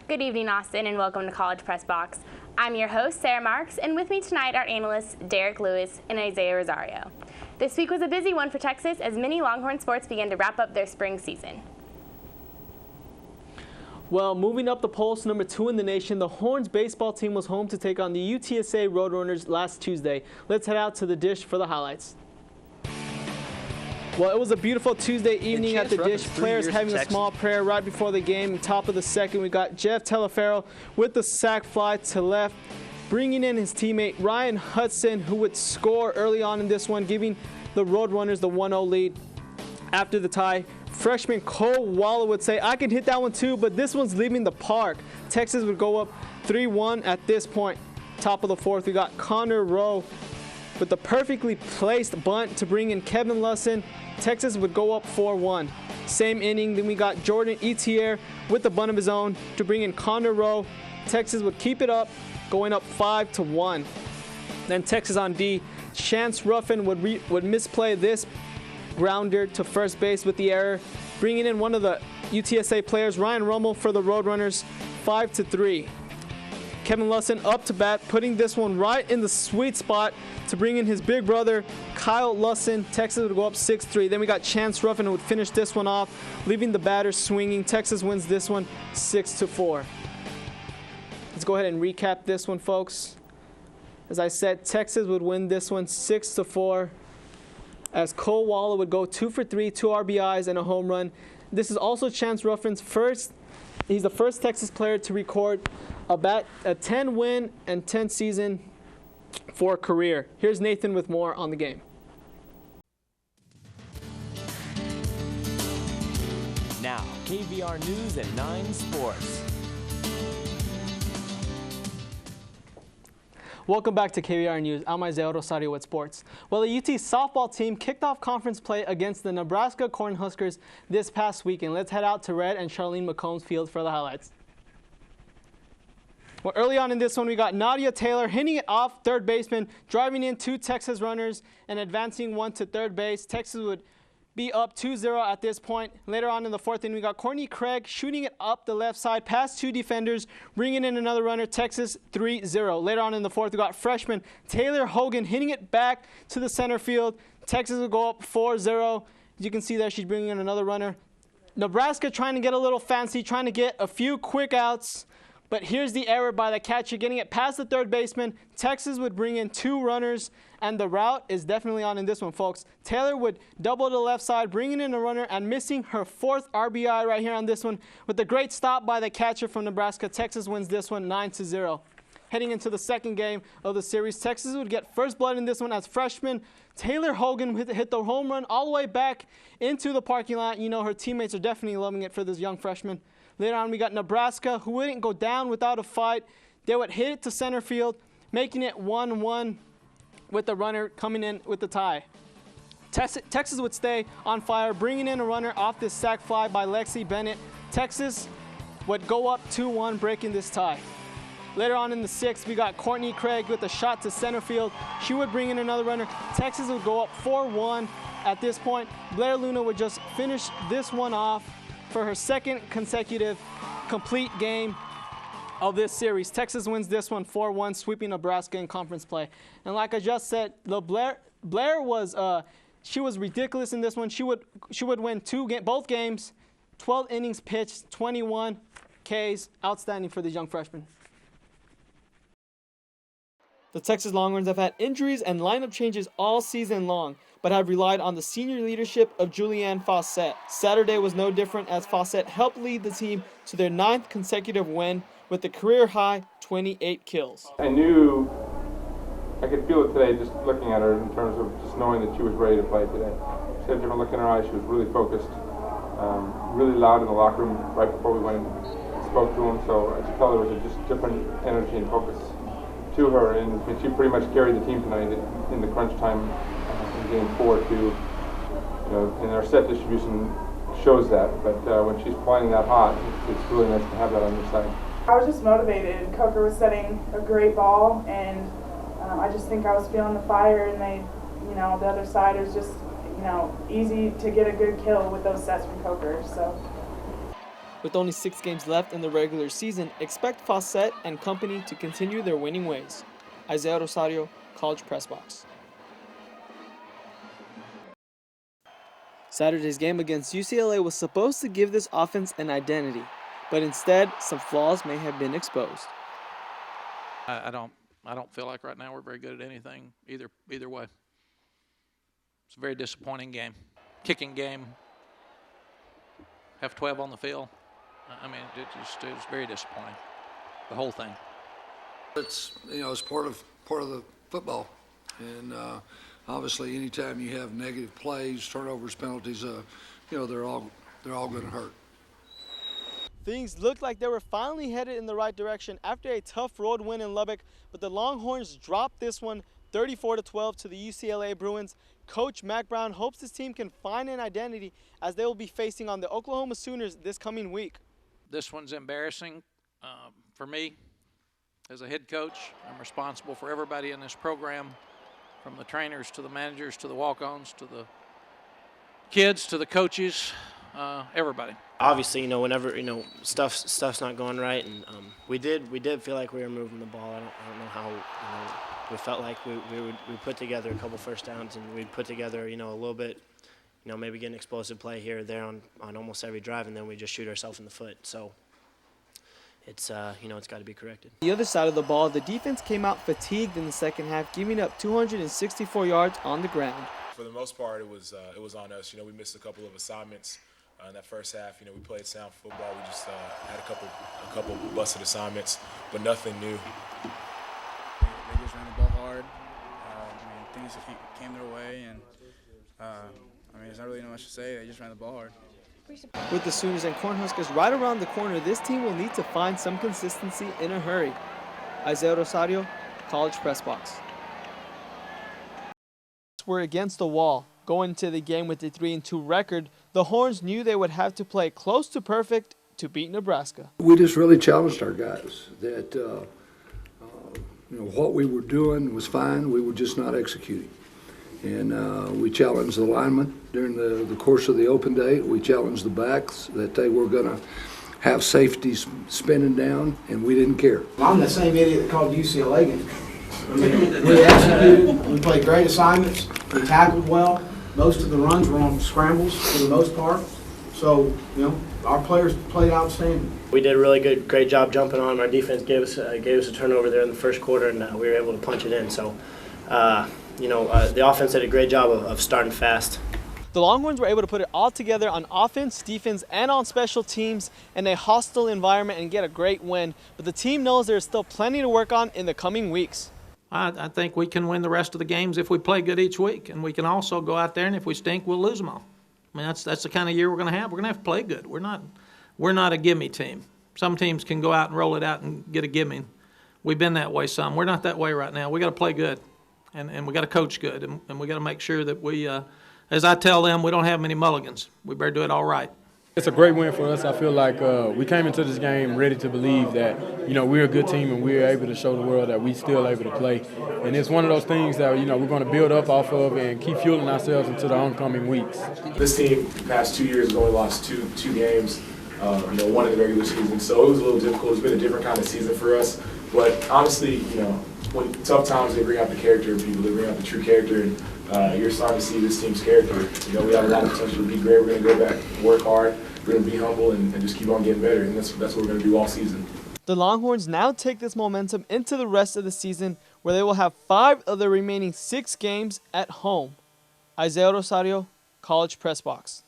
Good evening, Austin, and welcome to College Press Box. I'm your host, Sarah Marks, and with me tonight are analysts Derek Lewis and Isaiah Rosario. This week was a busy one for Texas as many Longhorn sports began to wrap up their spring season. Well, moving up the polls, number 2 in the nation, the Horns baseball team was home to take on the UTSA Roadrunners last Tuesday. Let's head out to the dish for the highlights. Well, it was a beautiful Tuesday evening at the dish. Players having a small prayer right before the game. Top of the second, we got Jeff Telefaro with the sac fly to left, bringing in his teammate Ryan Hudson, who would score early on in this one, giving the Roadrunners the 1-0 lead. After the tie, freshman Cole Waller would say, "I can hit that one too, but this one's leaving the park." Texas would go up 3-1 at this point. Top of the fourth, we got Connor Rowe with the perfectly placed bunt to bring in Kevin Lusson. Texas would go up 4-1. Same inning, then we got Jordan Etier with the bunt of his own to bring in Connor Rowe. Texas would keep it up, going up 5-1. Then Texas on D, Chance Ruffin would misplay this grounder to first base with the error, bringing in one of the UTSA players, Ryan Rummel, for the Roadrunners, 5-3. Kevin Lusson up to bat, putting this one right in the sweet spot to bring in his big brother, Kyle Lusson. Texas would go up 6-3. Then we got Chance Ruffin who would finish this one off, leaving the batters swinging. Texas wins this one 6-4. Let's go ahead and recap this one, folks. As I said, Texas would win this one 6-4, as Cole Waller would go 2 for 3, 2 RBIs and a home run. This is also Chance Ruffin's first. He's the first Texas player to record a 10-win and 10 season for a career. Here's Nathan with more on the game. Now, KVR News at 9 Sports. Welcome back to KVR News. I'm Isaiah Rosario with sports. Well, the UT softball team kicked off conference play against the Nebraska Cornhuskers this past weekend. Let's head out to Red and Charlene McCombs Field for the highlights. Well, early on in this one, we got Nadia Taylor hitting it off third baseman, driving in 2 Texas runners and advancing one to third base. Texas would be up 2-0 at this point. Later on in the fourth inning, we got Courtney Craig shooting it up the left side past 2 defenders, bringing in another runner. Texas 3-0. Later on in the fourth, we got freshman Taylor Hogan hitting it back to the center field. Texas will go up 4-0. As you can see there, she's bringing in another runner. Nebraska trying to get a little fancy, trying to get a few quick outs. But here's the error by the catcher, getting it past the third baseman. Texas would bring in 2 runners, and the route is definitely on in this one, folks. Taylor would double to the left side, bringing in a runner and missing her 4th RBI right here on this one. With a great stop by the catcher from Nebraska, Texas wins this one 9-0. Heading into the second game of the series, Texas would get first blood in this one as freshman Taylor Hogan hit the home run all the way back into the parking lot. You know, her teammates are definitely loving it for this young freshman. Later on, we got Nebraska, who wouldn't go down without a fight. They would hit it to center field, making it 1-1 with the runner coming in with the tie. Texas would stay on fire, bringing in a runner off this sac fly by Lexi Bennett. Texas would go up 2-1, breaking this tie. Later on in the 6th, we got Courtney Craig with a shot to center field. She would bring in another runner. Texas would go up 4-1 at this point. Blair Luna would just finish this one off for her second consecutive complete game of this series. Texas wins this one 4-1, sweeping Nebraska in conference play. And like I just said, Blair was she was ridiculous in this one. She would win both games, 12 innings pitched, 21 Ks. Outstanding for these young freshmen. The Texas Longhorns have had injuries and lineup changes all season long, but have relied on the senior leadership of Julianne Fawcett. Saturday was no different as Fawcett helped lead the team to their 9th consecutive win with a career-high 28 kills. I knew I could feel it today just looking at her in terms of just knowing that she was ready to play today. She had a different look in her eyes. She was really focused, really loud in the locker room right before we went and spoke to them. So I could tell there was a just different energy and focus to her, and she pretty much carried the team tonight in the crunch time in Game 4 too. You know, and our set distribution shows that, but when she's playing that hot, it's really nice to have that on your side. I was just motivated. Coker was setting a great ball, and I just think I was feeling the fire, and they, you know, the other side was just, you know, easy to get a good kill with those sets from Coker. So. With only 6 games left in the regular season, expect Fawcett and company to continue their winning ways. Isaiah Rosario, College Press Box. Saturday's game against UCLA was supposed to give this offense an identity, but instead, some flaws may have been exposed. I don't feel like right now we're very good at anything either way. It's a very disappointing game. Kicking game. Have 12 on the field. I mean, it was very disappointing. The whole thing. It's, you know, it's part of the football, and obviously anytime you have negative plays, turnovers, penalties, you know, they're all going to hurt. Things looked like they were finally headed in the right direction after a tough road win in Lubbock, but the Longhorns dropped this one 34-12 to the UCLA Bruins. Coach Mack Brown hopes his team can find an identity as they will be facing on the Oklahoma Sooners this coming week. This one's embarrassing for me as a head coach. I'm responsible for everybody in this program, from the trainers to the managers to the walk-ons to the kids to the coaches, everybody. Obviously, you know, whenever, you know, stuff's not going right, and we did feel like we were moving the ball. I don't know how, you know, we felt like we put together a couple first downs, and we'd put together, you know, a little bit, you know, maybe get an explosive play here or there on almost every drive, and then we just shoot ourselves in the foot. So it's you know, it's got to be corrected. The other side of the ball, the defense came out fatigued in the second half, giving up 264 yards on the ground. For the most part, it was on us. You know, we missed a couple of assignments in that first half. You know, we played sound football. We just had a couple busted assignments, but nothing new. They just ran the ball hard. I mean, things came their way, and I mean, there's not really much to say. They just ran the ball hard. With the Sooners and Cornhuskers right around the corner, this team will need to find some consistency in a hurry. Isaiah Rosario, College Press Box. We're against the wall. Going into the game with a 3-2 record, the Horns knew they would have to play close to perfect to beat Nebraska. We just really challenged our guys that you know, what we were doing was fine. We were just not executing. And we challenged the linemen during the course of the open day. We challenged the backs that they were going to have safeties spinning down, and we didn't care. I'm the same idiot that called UCLA game. I mean, we executed, we played great assignments, we tackled well. Most of the runs were on scrambles for the most part. So, you know, our players played outstanding. We did a really great job jumping on them. Our defense gave us a turnover there in the first quarter, and we were able to punch it in. So, you know, the offense did a great job of starting fast. The Longhorns were able to put it all together on offense, defense, and on special teams in a hostile environment and get a great win. But the team knows there's still plenty to work on in the coming weeks. I think we can win the rest of the games if we play good each week, and we can also go out there, and if we stink, we'll lose them all. I mean, that's the kind of year we're going to have. We're going to have to play good. We're not a gimme team. Some teams can go out and roll it out and get a gimme. We've been that way some. We're not that way right now. We got to play good, and we got to coach good, and we got to make sure that we, as I tell them, we don't have many mulligans. We better do it all right. It's a great win for us. I feel like we came into this game ready to believe that, you know, we're a good team and we're able to show the world that we still able to play. And it's one of those things that, you know, we're going to build up off of and keep fueling ourselves into the oncoming weeks. This team, the past 2 years, only lost two games, you know, one in the regular season. So it was a little difficult. It's been a different kind of season for us. But honestly, you know, when tough times, they bring out the character of people. They bring out the true character. And you're starting to see this team's character. You know, we have a lot of potential to be great. We're going to go back, work hard. We're going to be humble and just keep on getting better. And that's what we're going to do all season. The Longhorns now take this momentum into the rest of the season, where they will have 5 of the remaining 6 games at home. Isaiah Rosario, College Press Box.